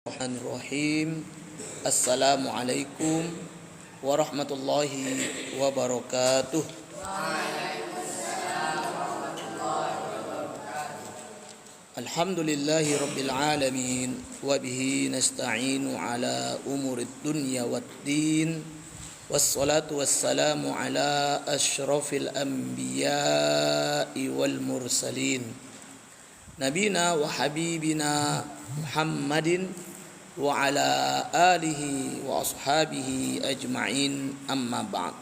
Bismillahirrahmanirrahim. Assalamualaikum warahmatullahi wabarakatuh. Alhamdulillahi rabbil alamin wa bihi nasta'inu ala umurid dunya waddin. Wassalatu wassalamu ala asyrafil anbiya'i wal mursalin. Nabina wa habibina Muhammadin wa ala alihi wa ashabihi ajma'in, amma ba'd.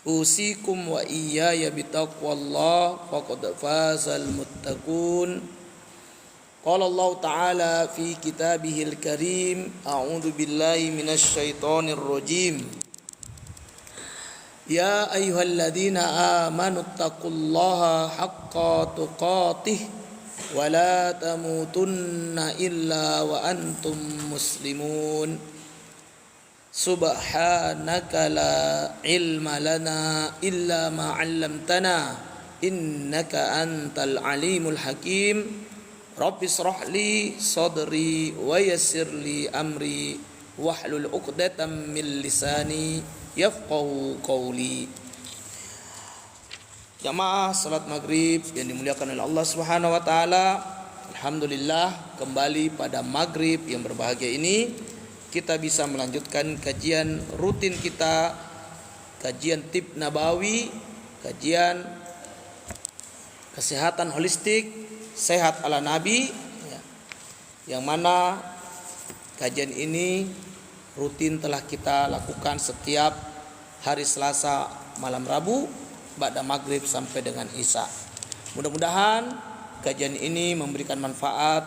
Usikum wa iyaya bitaqwallah faqad fazal muttaqun. Qala Allah ta'ala fi kitabihil karim, a'udzu billahi minasy syaithanir rajim. Ya ayyuhalladzina amanu taqullaha haqqa tuqatih wa la tamutunna illa wa antum muslimun. Subhanaka la ilma lana illa ma 'allamtana innaka antal alimul hakim. Rabbi shrah li sadri wa yassir li amri wahlul 'uqdatam min lisani yafqahu qawli. Jamaah salat maghrib yang dimuliakan oleh Allah Subhanahu wa taala, alhamdulillah kembali pada maghrib yang berbahagia ini kita bisa melanjutkan kajian rutin kita, kajian Tib Nabawi, kajian kesehatan holistik, sehat ala Nabi, yang mana kajian ini rutin telah kita lakukan setiap hari Selasa malam Rabu ba'da maghrib sampai dengan Isya. Mudah-mudahan kajian ini memberikan manfaat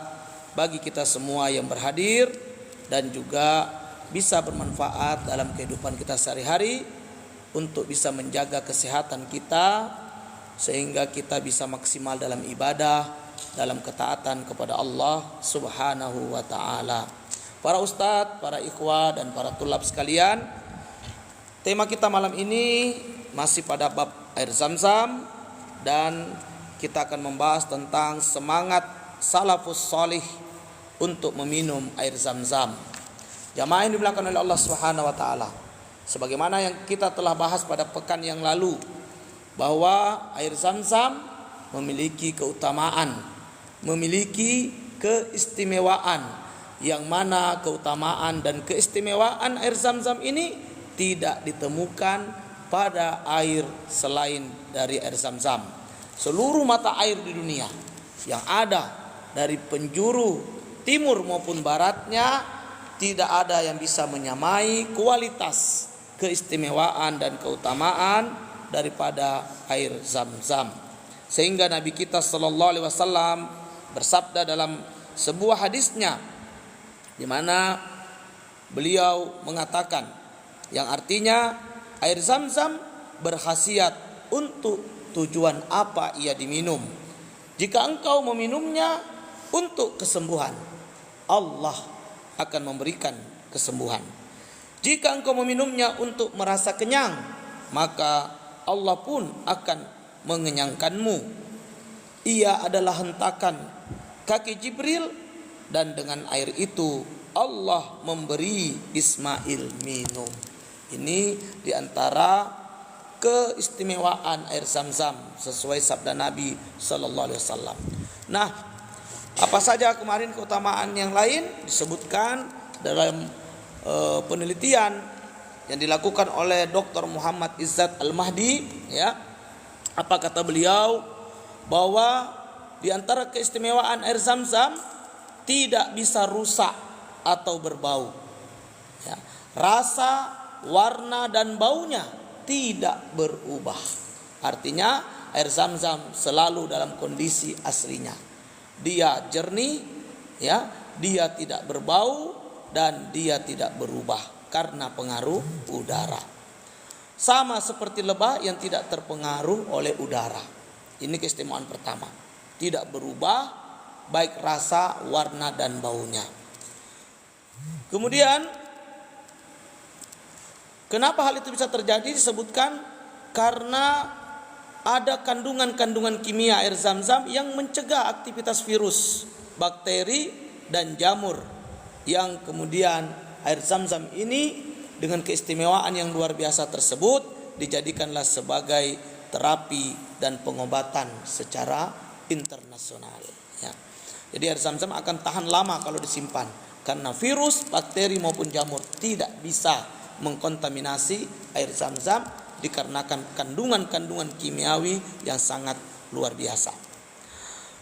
bagi kita semua yang berhadir dan juga bisa bermanfaat dalam kehidupan kita sehari-hari untuk bisa menjaga kesehatan kita sehingga kita bisa maksimal dalam ibadah, dalam ketaatan kepada Allah Subhanahu wa taala. Para ustadz, para ikhwah dan para tulab sekalian, tema kita malam ini masih pada bab air Zam-Zam dan kita akan membahas tentang semangat salafus salih untuk meminum air Zam-Zam. Jamaah yang dimuliakan oleh Allah Subhanahu wa taala, sebagaimana yang kita telah bahas pada pekan yang lalu bahwa air Zam-Zam memiliki keutamaan, memiliki keistimewaan, yang mana keutamaan dan keistimewaan air Zam-Zam ini tidak ditemukan pada air selain dari air Zam-Zam. Seluruh mata air di dunia yang ada dari penjuru timur maupun baratnya tidak ada yang bisa menyamai kualitas, keistimewaan dan keutamaan daripada air Zam-Zam. Sehingga Nabi kita sallallahu alaihi wasallam bersabda dalam sebuah hadisnya di mana beliau mengatakan, yang artinya air Zam-Zam berkhasiat untuk tujuan apa ia diminum. Jika engkau meminumnya untuk kesembuhan, Allah akan memberikan kesembuhan. Jika engkau meminumnya untuk merasa kenyang, maka Allah pun akan mengenyangkanmu. Ia adalah hentakan kaki Jibril, dan dengan air itu Allah memberi Ismail minum. Ini diantara keistimewaan air Zam-Zam sesuai sabda Nabi sallallahu alaihi wasallam. Nah, apa saja kemarin keutamaan yang lain disebutkan dalam penelitian yang dilakukan oleh Dr. Muhammad Izzat Al-Mahdi, ya. Apa kata beliau? Bahwa di antara keistimewaan air Zam-Zam tidak bisa rusak atau berbau. Ya. Rasa, warna dan baunya tidak berubah. Artinya air Zam-Zam selalu dalam kondisi aslinya. Dia jernih, ya, dia tidak berbau dan dia tidak berubah karena pengaruh udara. Sama seperti lebah yang tidak terpengaruh oleh udara. Ini keistimewaan pertama. Tidak berubah baik rasa, warna dan baunya. Kemudian kenapa hal itu bisa terjadi? Disebutkan karena ada kandungan-kandungan kimia air Zam-Zam yang mencegah aktivitas virus, bakteri dan jamur yang kemudian air Zam-Zam ini dengan keistimewaan yang luar biasa tersebut dijadikanlah sebagai terapi dan pengobatan secara internasional. Ya. Jadi air Zam-Zam akan tahan lama kalau disimpan, karena virus, bakteri maupun jamur tidak bisa mengkontaminasi air Zam-Zam dikarenakan kandungan-kandungan kimiawi yang sangat luar biasa.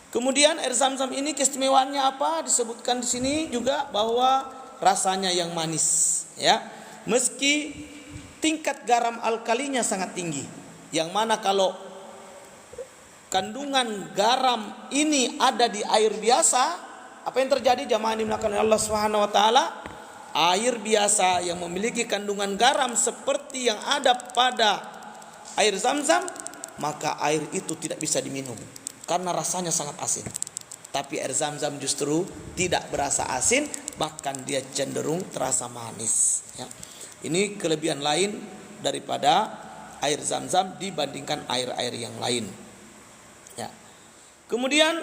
Kemudian air Zam-Zam ini keistimewaannya apa? Disebutkan di sini juga bahwa rasanya yang manis, ya. Meski tingkat garam alkalinya sangat tinggi, yang mana kalau kandungan garam ini ada di air biasa, apa yang terjadi jamaah yang dimuliakan oleh Allah Subhanahu wa taala? Air biasa yang memiliki kandungan garam seperti yang ada pada air Zam-Zam, maka air itu tidak bisa diminum karena rasanya sangat asin. Tapi air Zam-Zam justru tidak berasa asin, bahkan dia cenderung terasa manis, ya. Ini kelebihan lain daripada air Zam-Zam dibandingkan air-air yang lain, ya. Kemudian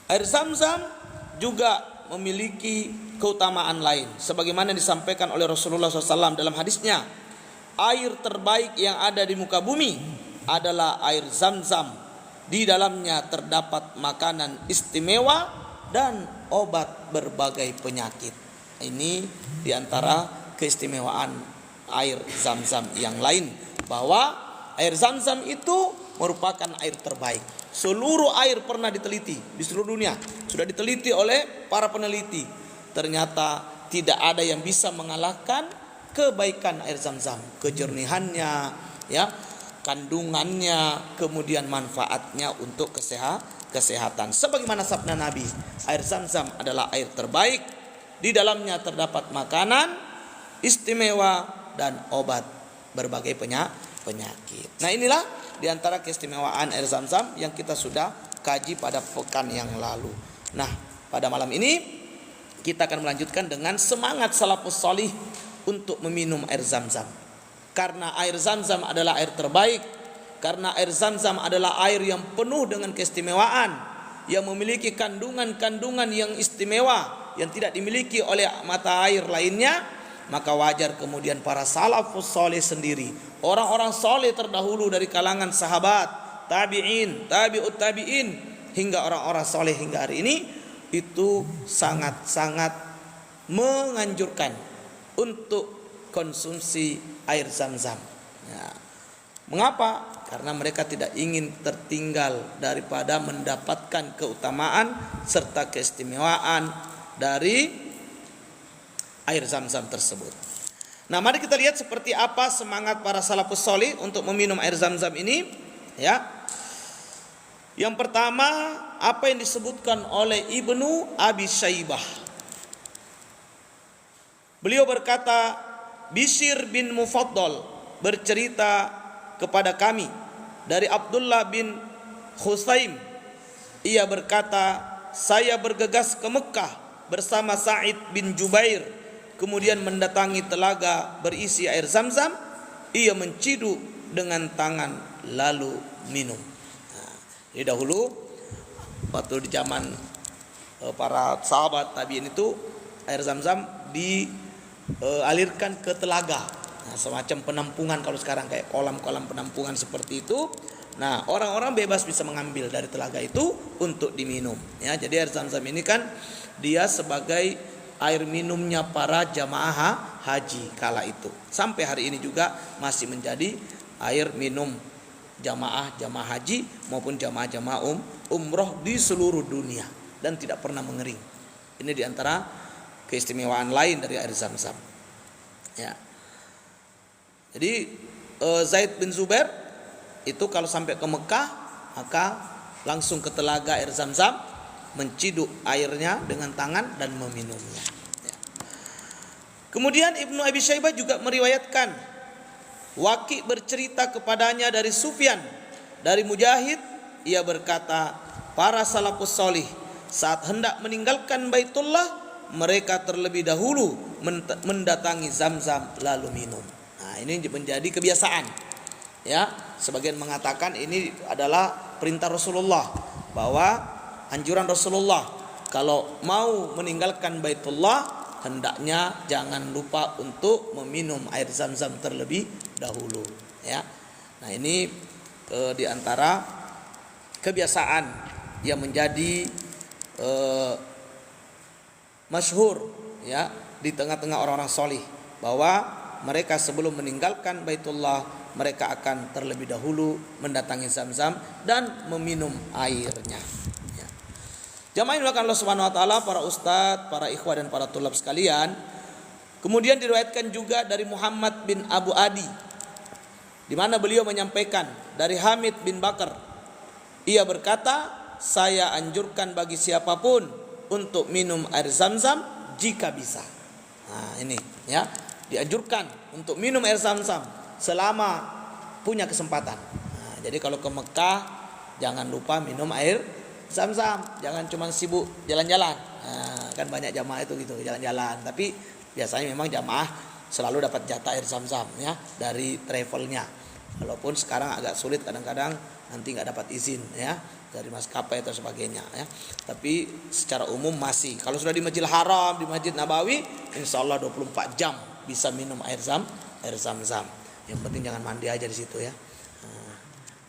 air Zam-Zam juga memiliki keutamaan lain, sebagaimana disampaikan oleh Rasulullah SAW dalam hadisnya, air terbaik yang ada di muka bumi adalah air Zam-Zam. Di dalamnya terdapat makanan istimewa dan obat berbagai penyakit. Ini diantara keistimewaan air Zam-Zam yang lain, bahwa air Zam-Zam itu merupakan air terbaik. Seluruh air pernah diteliti di seluruh dunia, sudah diteliti oleh para peneliti. Ternyata tidak ada yang bisa mengalahkan kebaikan air Zam-Zam, kejernihannya, ya, kandungannya, kemudian manfaatnya untuk kesehatan. Sebagaimana sabda Nabi, air Zam-Zam adalah air terbaik. Di dalamnya terdapat makanan istimewa dan obat berbagai penyakit. Nah, inilah diantara keistimewaan air Zam-Zam yang kita sudah kaji pada pekan yang lalu. Nah, pada malam ini kita akan melanjutkan dengan semangat salafus salih untuk meminum air Zam-Zam. Karena air Zam-Zam adalah air terbaik, karena air Zam-Zam adalah air yang penuh dengan keistimewaan, yang memiliki kandungan-kandungan yang istimewa yang tidak dimiliki oleh mata air lainnya, maka wajar kemudian para salafus saleh sendiri, orang-orang saleh terdahulu dari kalangan sahabat, tabi'in, tabi'ut tabi'in, hingga orang-orang saleh hingga hari ini, itu sangat-sangat menganjurkan untuk konsumsi air Zam-Zam. Ya. Mengapa? Karena mereka tidak ingin tertinggal daripada mendapatkan keutamaan serta keistimewaan dari air Zam-Zam tersebut. Nah, mari kita lihat seperti apa semangat para salafus salih untuk meminum air Zam-Zam ini, ya. Yang pertama, apa yang disebutkan oleh Ibnu Abi Syaibah. Beliau berkata, Bishr bin Mufaddal bercerita kepada kami dari Abdullah bin Khusaim. Ia berkata, saya bergegas ke Mekah bersama Sa'id bin Jubair, kemudian mendatangi telaga berisi air Zam-Zam. Ia menciduk dengan tangan lalu minum. Nah, ini dahulu waktu di zaman para sahabat tabi'in itu, air Zam-Zam dialirkan ke telaga. Nah, semacam penampungan kalau sekarang kayak kolam-kolam penampungan seperti itu. Nah, orang-orang bebas bisa mengambil dari telaga itu untuk diminum. Ya, jadi air Zam-Zam ini kan dia sebagai air minumnya para jamaah haji kala itu. Sampai hari ini juga masih menjadi air minum jamaah haji maupun jamaah umroh di seluruh dunia dan tidak pernah mengering. Ini diantara keistimewaan lain dari air Zam-Zam. Ya. Jadi Zaid bin Zubair itu kalau sampai ke Mekah maka langsung ke telaga air Zam-Zam, menciduk airnya dengan tangan dan meminumnya. Ya. Kemudian Ibnu Abi Syaibah juga meriwayatkan, Waki bercerita kepadanya dari Sufyan, dari Mujahid, ia berkata, para salafus salih saat hendak meninggalkan Baitullah, mereka terlebih dahulu mendatangi Zam-Zam lalu minum. Nah, ini menjadi kebiasaan. Ya, sebagian mengatakan ini adalah perintah Rasulullah, bahwa anjuran Rasulullah kalau mau meninggalkan Baitullah, hendaknya jangan lupa untuk meminum air Zam-Zam terlebih dahulu, ya. Nah, ini di antara kebiasaan yang menjadi masyhur, ya, di tengah-tengah orang-orang solih, bahwa mereka sebelum meninggalkan Baitullah, mereka akan terlebih dahulu mendatangi Zam-Zam dan meminum airnya. Ya. Jamaah yang dimuliakan Allah Subhanahu wa taala, para ustadz, para ikhwah dan para tulab sekalian. Kemudian diriwayatkan juga dari Muhammad bin Abu Adi, di mana beliau menyampaikan dari Hamid bin Bakar. Ia berkata, saya anjurkan bagi siapapun untuk minum air Zam-Zam jika bisa. Nah, ini, ya, dianjurkan untuk minum air Zam-Zam selama punya kesempatan. Nah, jadi kalau ke Mekah jangan lupa minum air Zam-Zam, jangan cuma sibuk jalan-jalan. Nah, kan banyak jamaah itu gitu, jalan-jalan, tapi biasanya memang jamaah selalu dapat jatah air Zam-Zam, ya, dari travelnya. Walaupun sekarang agak sulit, kadang-kadang nanti nggak dapat izin, ya, dari maskapai atau sebagainya, ya. Tapi secara umum masih, kalau sudah di Masjidil Haram, di Masjid Nabawi, insya Allah 24 jam bisa minum air Zam-Zam. Yang penting jangan mandi aja di situ, ya.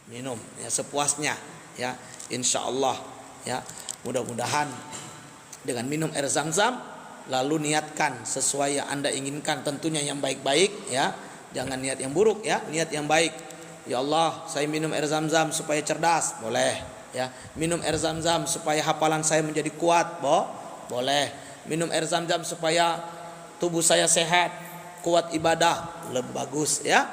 Minum, ya, sepuasnya, ya, insya Allah, ya. Mudah-mudahan dengan minum air Zam-Zam lalu niatkan sesuai yang Anda inginkan, tentunya yang baik-baik, ya. Jangan niat yang buruk, ya, niat yang baik. Ya Allah, saya minum air Zam-Zam supaya cerdas, boleh, ya. Minum air Zam-Zam supaya hafalan saya menjadi kuat, boleh. Minum air Zam-Zam supaya tubuh saya sehat, kuat ibadah, lebih bagus, ya.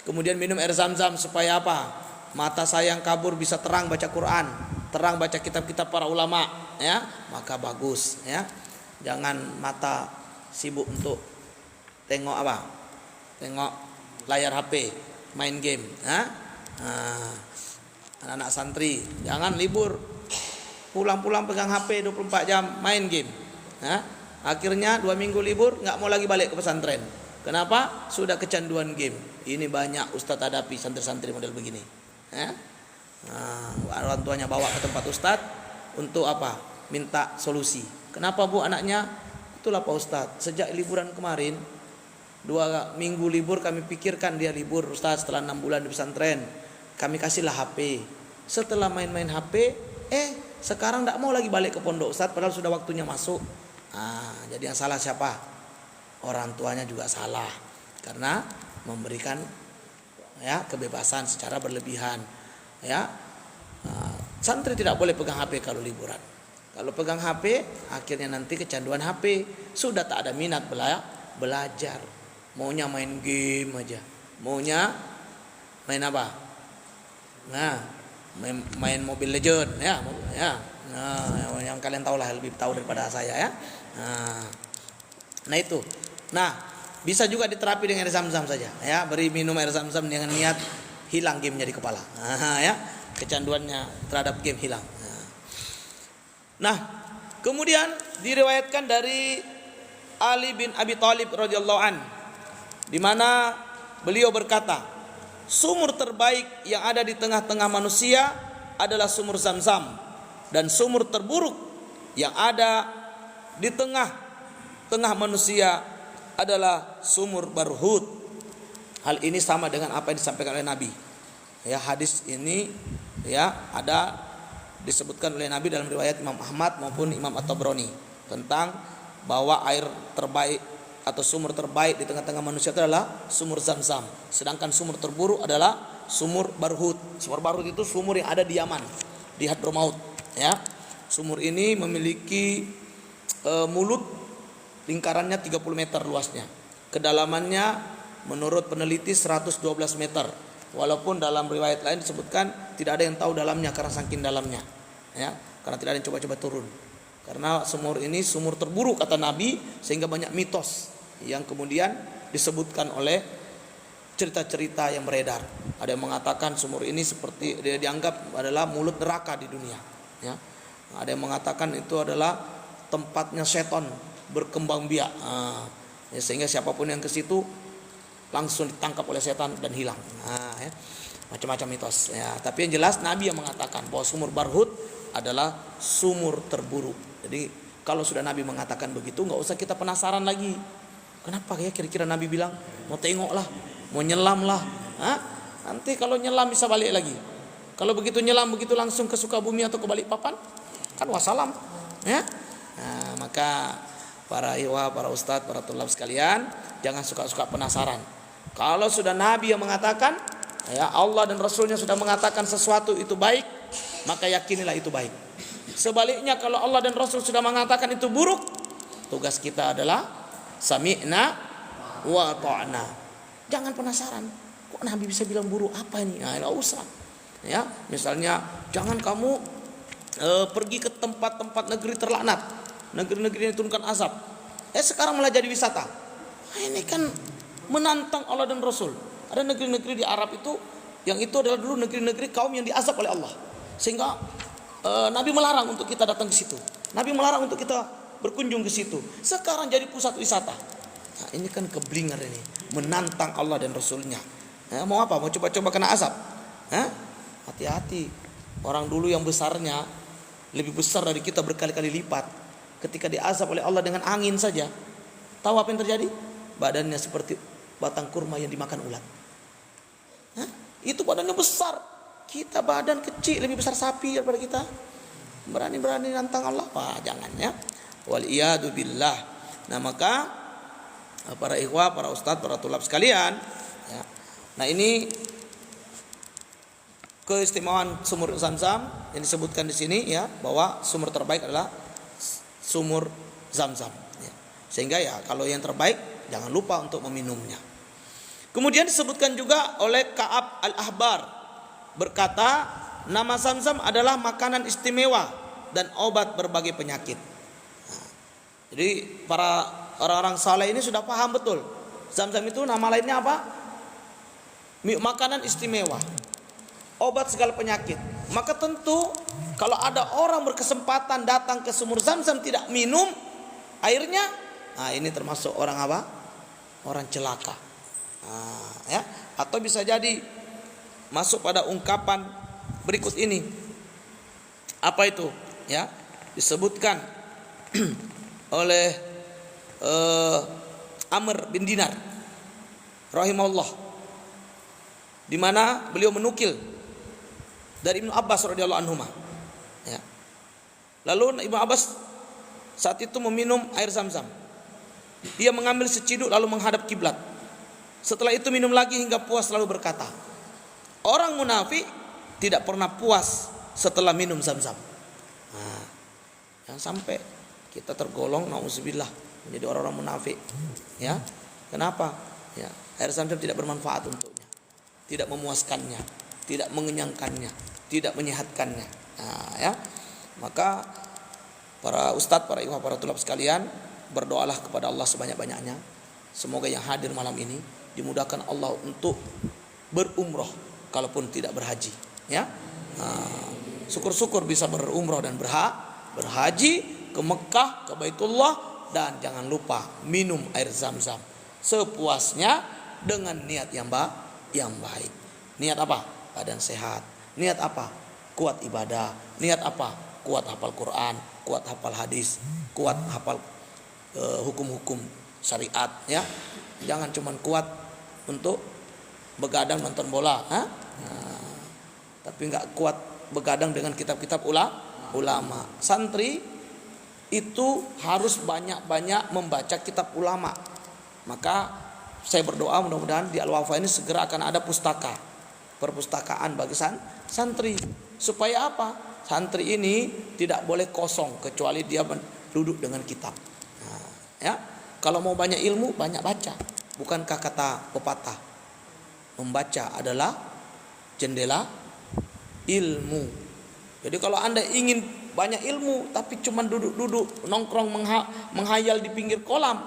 Kemudian minum air Zam-Zam supaya apa? Mata saya yang kabur bisa terang baca Quran, terang baca kitab-kitab para ulama, ya, maka bagus, ya. Jangan mata sibuk untuk tengok apa? Tengok layar HP, main game, ya. Anak-anak santri jangan libur pulang-pulang pegang HP 24 jam main game, ya. Akhirnya 2 minggu libur nggak mau lagi balik ke pesantren. Kenapa? Sudah kecanduan game. Ini banyak ustadz hadapi santri-santri model begini, ya. Orang tuanya bawa ke tempat ustadz untuk apa? Minta solusi. Kenapa bu anaknya? Itulah Pak Ustadz, sejak liburan kemarin 2 minggu libur kami pikirkan dia libur Ustadz, setelah 6 bulan di pesantren kami kasihlah HP. Setelah main-main HP, sekarang tidak mau lagi balik ke pondok Ustadz, padahal sudah waktunya masuk. Jadi yang salah siapa? Orang tuanya juga salah, karena memberikan, ya, kebebasan secara berlebihan, ya. Santri tidak boleh pegang HP kalau liburan. Kalau pegang HP, akhirnya nanti kecanduan HP, sudah tak ada minat belajar. Maunya main game aja. Maunya main apa? Nah, main Mobile Legend, ya, ya. Nah, yang kalian tahu lah, lebih tahu daripada saya, ya. Nah itu. Nah, bisa juga diterapi dengan air Zam-Zam saja, ya. Beri minum air Zam-Zam dengan niat hilang gamenya di kepala. Ya, kecanduannya terhadap game hilang. Nah, kemudian diriwayatkan dari Ali bin Abi Thalib radhiyallahu an, di mana beliau berkata, sumur terbaik yang ada di tengah-tengah manusia adalah sumur Zam-Zam, dan sumur terburuk yang ada di tengah-tengah manusia adalah sumur Barhut. Hal ini sama dengan apa yang disampaikan oleh Nabi. Ya, hadis ini, ya, ada disebutkan oleh Nabi dalam riwayat Imam Ahmad maupun Imam At-Tabrani tentang bahwa air terbaik atau sumur terbaik di tengah-tengah manusia itu adalah sumur Zam-Zam. Sedangkan sumur terburuk adalah sumur Barhut. Sumur Barhut itu sumur yang ada di Yaman, di Hadramaut, ya. Sumur ini memiliki mulut lingkarannya 30 meter luasnya. Kedalamannya menurut peneliti 112 meter. Walaupun dalam riwayat lain disebutkan tidak ada yang tahu dalamnya karena saking dalamnya, ya, karena tidak ada yang coba-coba turun. Karena sumur ini sumur terburuk kata Nabi, sehingga banyak mitos yang kemudian disebutkan oleh cerita-cerita yang beredar. Ada yang mengatakan sumur ini seperti dia dianggap adalah mulut neraka di dunia, ya. Ada yang mengatakan itu adalah tempatnya setan berkembang biak, ya, sehingga siapapun yang ke situ langsung ditangkap oleh setan dan hilang. Ya, macam-macam mitos, ya. Tapi yang jelas Nabi yang mengatakan bahwa sumur Barhut adalah sumur terburuk. Jadi kalau sudah Nabi mengatakan begitu, nggak usah kita penasaran lagi. Kenapa ya kira-kira Nabi bilang? Mau tengok lah, mau nyelam lah. Nanti kalau nyelam bisa balik lagi. Kalau begitu nyelam begitu langsung ke Sukabumi atau ke Balikpapan, kan wassalam. Ya. Nah, maka para ikhwah, para ustadz, para tulab sekalian, jangan suka-suka penasaran. Kalau sudah Nabi yang mengatakan, ya Allah dan Rasulnya sudah mengatakan sesuatu itu baik, maka yakinilah itu baik. Sebaliknya kalau Allah dan Rasul sudah mengatakan itu buruk, tugas kita adalah sami'na wa ta'na. Jangan penasaran, kok Nabi bisa bilang buruk, apa ini? Nah, enggak usah. Ya, misalnya jangan kamu pergi ke tempat-tempat negeri terlaknat, negeri-negeri yang diturunkan azab. Sekarang malah jadi wisata. Ini kan menantang Allah dan Rasul. Ada negeri-negeri di Arab itu, yang itu adalah dulu negeri-negeri kaum yang diazab oleh Allah. Sehingga Nabi melarang untuk kita datang ke situ. Nabi melarang untuk kita berkunjung ke situ. Sekarang jadi pusat wisata. Nah, ini kan keblinger ini, menantang Allah dan Rasulnya. Mau apa? Mau coba-coba kena azab? Hati-hati. Orang dulu yang besarnya lebih besar dari kita berkali-kali lipat. Ketika diazab oleh Allah dengan angin saja, tahu apa yang terjadi? Badannya seperti batang kurma yang dimakan ulat. Itu badannya besar. Kita badan kecil, lebih besar sapi daripada kita. Berani-berani nantang Allah. Wah, jangan ya. Waliyadu billah. Nah, maka para ikhwah, para ustadz, para tulab sekalian, ya. Nah, ini keistimewaan sumur Zam-Zam yang disebutkan di sini, ya, bahwa sumur terbaik adalah sumur Zam-Zam, ya. Sehingga ya kalau yang terbaik jangan lupa untuk meminumnya. Kemudian disebutkan juga oleh Ka'ab al-Ahbar, berkata, nama Zam-Zam adalah makanan istimewa dan obat berbagai penyakit. Nah, jadi para orang-orang saleh ini sudah paham betul. Zam-Zam itu nama lainnya apa? Makanan istimewa, obat segala penyakit. Maka tentu kalau ada orang berkesempatan datang ke sumur Zam-Zam tidak minum airnya, nah ini termasuk orang apa? Orang celaka. Ya, atau bisa jadi masuk pada ungkapan berikut ini. Apa itu? Ya, disebutkan oleh Amr bin Dinar rahimahullah, di mana beliau menukil dari Ibnu Abbas radhiyallahu anhu. Ya. Lalu Ibnu Abbas saat itu meminum air Zam-Zam. Dia mengambil seciduk lalu menghadap kiblat. Setelah itu minum lagi hingga puas lalu berkata, orang munafik tidak pernah puas setelah minum Zam-Zam. Nah, yang sampai kita tergolong nauzubillah menjadi orang-orang munafik. Ya. Kenapa? Ya, air Zam-Zam tidak bermanfaat untuknya, tidak memuaskannya, tidak mengenyangkannya, tidak menyehatkannya. Nah, ya. Maka para ustadz, para ikhwah, para tulab sekalian, berdoalah kepada Allah sebanyak-banyaknya. Semoga yang hadir malam ini dimudahkan Allah untuk berumroh kalaupun tidak berhaji, ya. Syukur-syukur bisa berumroh dan berhaji ke Mekah, ke Baitullah, dan jangan lupa minum air Zam-Zam sepuasnya dengan niat yang baik. Niat apa? Badan sehat. Niat apa? Kuat ibadah. Niat apa? Kuat hafal Quran, kuat hafal hadis, kuat hafal hukum-hukum syariat, ya. Jangan cuma kuat untuk begadang nonton bola, tapi nggak kuat begadang dengan kitab-kitab ulama. Santri itu harus banyak-banyak membaca kitab ulama. Maka saya berdoa mudah-mudahan di Al-Wafa ini segera akan ada perpustakaan bagi santri. Supaya apa? Santri ini tidak boleh kosong kecuali dia duduk dengan kitab. Nah, ya, kalau mau banyak ilmu banyak baca. Bukankah kata pepatah, membaca adalah jendela ilmu. Jadi kalau Anda ingin banyak ilmu tapi cuma duduk-duduk nongkrong menghayal di pinggir kolam,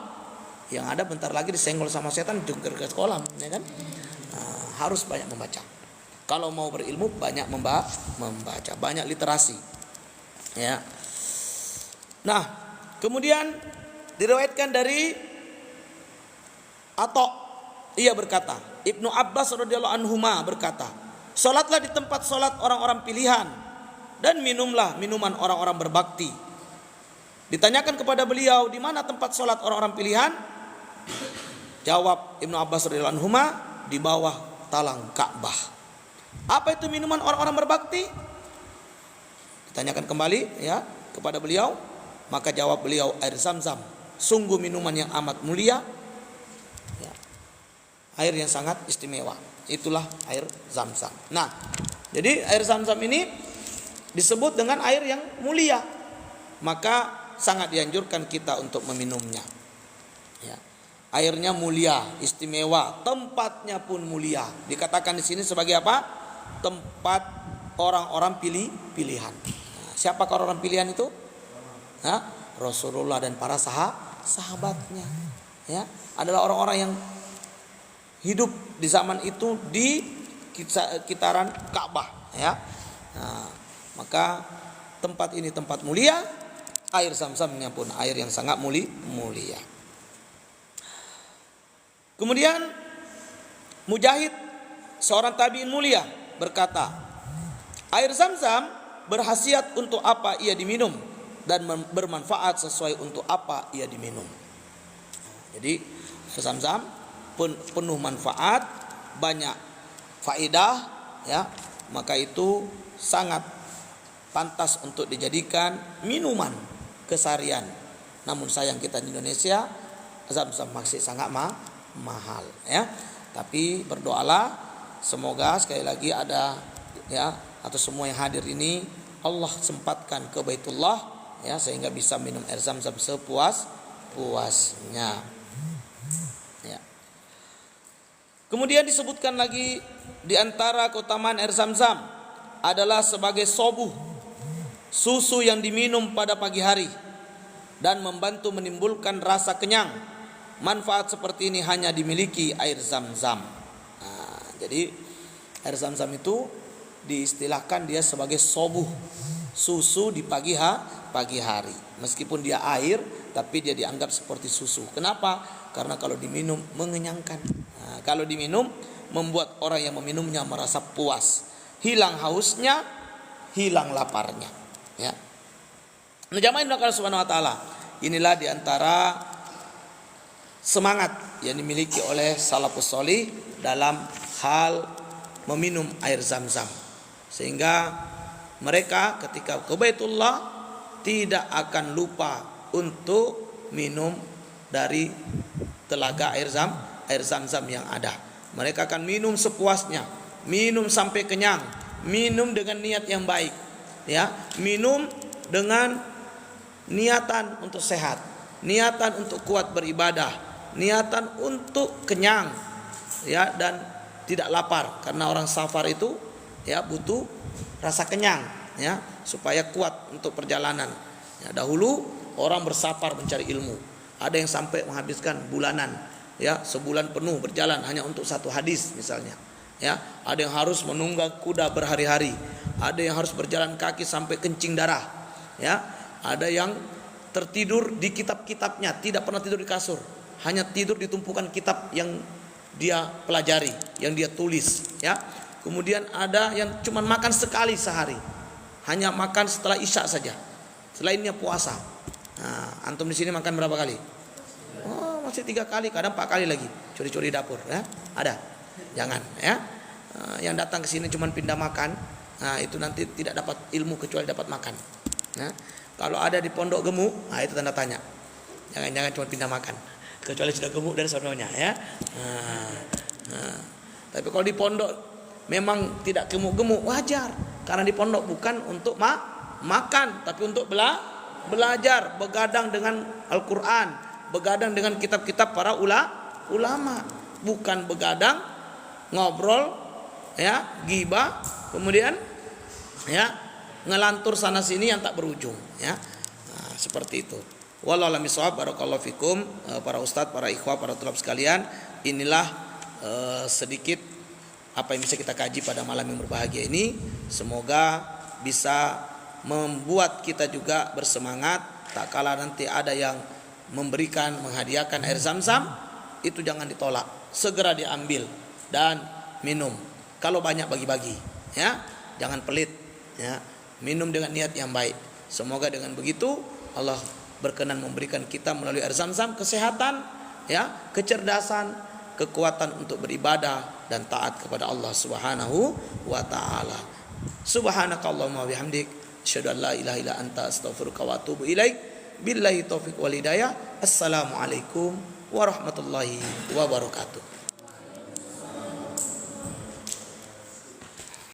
yang ada bentar lagi disenggol sama setan jungkir ke kolam, ya kan? Nah, harus banyak membaca. Kalau mau berilmu banyak membaca, banyak literasi. Ya. Nah, kemudian diriwayatkan dari Atha, ia berkata, Ibnu Abbas radhiyallahu anhuma berkata, salatlah di tempat salat orang-orang pilihan dan minumlah minuman orang-orang berbakti. Ditanyakan kepada beliau, di mana tempat sholat orang-orang pilihan? Jawab Ibnu Abbas radhiyallahu anhu, di bawah talang Ka'bah. Apa itu minuman orang-orang berbakti? Ditanyakan kembali ya kepada beliau, maka jawab beliau, air Zam-Zam. Sungguh minuman yang amat mulia, ya, air yang sangat istimewa. Itulah air Zam-Zam. Nah, jadi air Zam-Zam ini disebut dengan air yang mulia, maka sangat dianjurkan kita untuk meminumnya. Ya. Airnya mulia, istimewa, tempatnya pun mulia. Dikatakan di sini sebagai apa? Tempat orang-orang pilihan. Nah, siapakah orang pilihan itu? Nah, Rasulullah dan para sahabatnya. Ya, adalah orang-orang yang hidup di zaman itu di sekitaran Ka'bah. Ya, nah, maka tempat ini tempat mulia. Air Zam-Zamnya pun air yang sangat mulia. Kemudian Mujahid, seorang tabi'in mulia, berkata, air Zam-Zam berkhasiat untuk apa ia diminum dan bermanfaat sesuai untuk apa ia diminum. Jadi air Zam-Zam penuh manfaat, banyak faedah, ya, maka itu sangat pantas untuk dijadikan minuman keseharian. Namun sayang kita di Indonesia Zam-Zam masih sangat mahal, ya. Tapi berdoalah semoga sekali lagi ada, ya, atau semua yang hadir ini Allah sempatkan ke Baitullah, ya, sehingga bisa minum air Zam-Zam sepuas-puasnya. Ya. Kemudian disebutkan lagi di antara keutamaan air Zam-Zam adalah sebagai sobuh, susu yang diminum pada pagi hari dan membantu menimbulkan rasa kenyang. Manfaat seperti ini hanya dimiliki air Zam-Zam. Nah, jadi air Zam-Zam itu diistilahkan dia sebagai sobuh, susu di pagi hari. Meskipun dia air, tapi dia dianggap seperti susu. Kenapa? Karena kalau diminum mengenyangkan. Nah, kalau diminum membuat orang yang meminumnya merasa puas, hilang hausnya, hilang laparnya. Ya. Nah, jamaah Allah Subhanahu wa taala, inilah diantara semangat yang dimiliki oleh salafus sholih dalam hal meminum air Zam-Zam, sehingga mereka ketika ke Baitullah tidak akan lupa untuk minum dari telaga air Zam-Zam yang ada. Mereka akan minum sepuasnya, minum sampai kenyang, minum dengan niat yang baik, ya, minum dengan niatan untuk sehat, niatan untuk kuat beribadah, niatan untuk kenyang, ya, dan tidak lapar, karena orang safar itu, ya, butuh rasa kenyang, ya, supaya kuat untuk perjalanan. Ya, dahulu orang bersafar mencari ilmu, ada yang sampai menghabiskan bulanan, ya, sebulan penuh berjalan hanya untuk satu hadis misalnya. Ya, ada yang harus menunggang kuda berhari-hari, ada yang harus berjalan kaki sampai kencing darah, ya, ada yang tertidur di kitab-kitabnya, tidak pernah tidur di kasur, hanya tidur di tumpukan kitab yang dia pelajari, yang dia tulis, ya. Kemudian ada yang cuma makan sekali sehari, hanya makan setelah isya saja, selainnya puasa. Nah, antum di sini makan berapa kali? Oh, masih 3 kali, kadang 4 kali lagi, curi-curi dapur, ya. Ada? Jangan, ya. Yang datang ke sini cuma pindah makan, nah itu nanti tidak dapat ilmu kecuali dapat makan. Nah, kalau ada di pondok gemuk, nah itu tanda tanya. Jangan-jangan cuma pindah makan, kecuali sudah gemuk dari sononya, ya. Tapi kalau di pondok memang tidak gemuk-gemuk, wajar, karena di pondok bukan untuk makan, tapi untuk belajar, begadang dengan Al-Quran, begadang dengan kitab-kitab para ulama, bukan begadang ngobrol, ya, gibah, kemudian, ya, ngelantur sana sini yang tak berujung, ya. Nah, seperti itu. Wallahu a'lam bishawab. Barakallahu fikum, para ustadz, para ikhwah, para tulab sekalian. Inilah sedikit apa yang bisa kita kaji pada malam yang berbahagia ini. Semoga bisa membuat kita juga bersemangat. Tak kala nanti ada yang memberikan, menghadiahkan air Zam-Zam, itu jangan ditolak, segera diambil dan minum. Kalau banyak bagi-bagi, ya, jangan pelit, ya. minum dengan niat yang baik. Semoga dengan begitu Allah berkenan memberikan kita melalui air Zam-Zam kesehatan, ya, kecerdasan, kekuatan untuk beribadah dan taat kepada Allah Subhanahu wa taala. Subhanakallahumma wa bihamdik, asyhadu an la ilaha illa anta, astaghfiruka wa atubu ilaik. Billahi taufik wal hidayah. Assalamualaikum warahmatullahi wabarakatuh.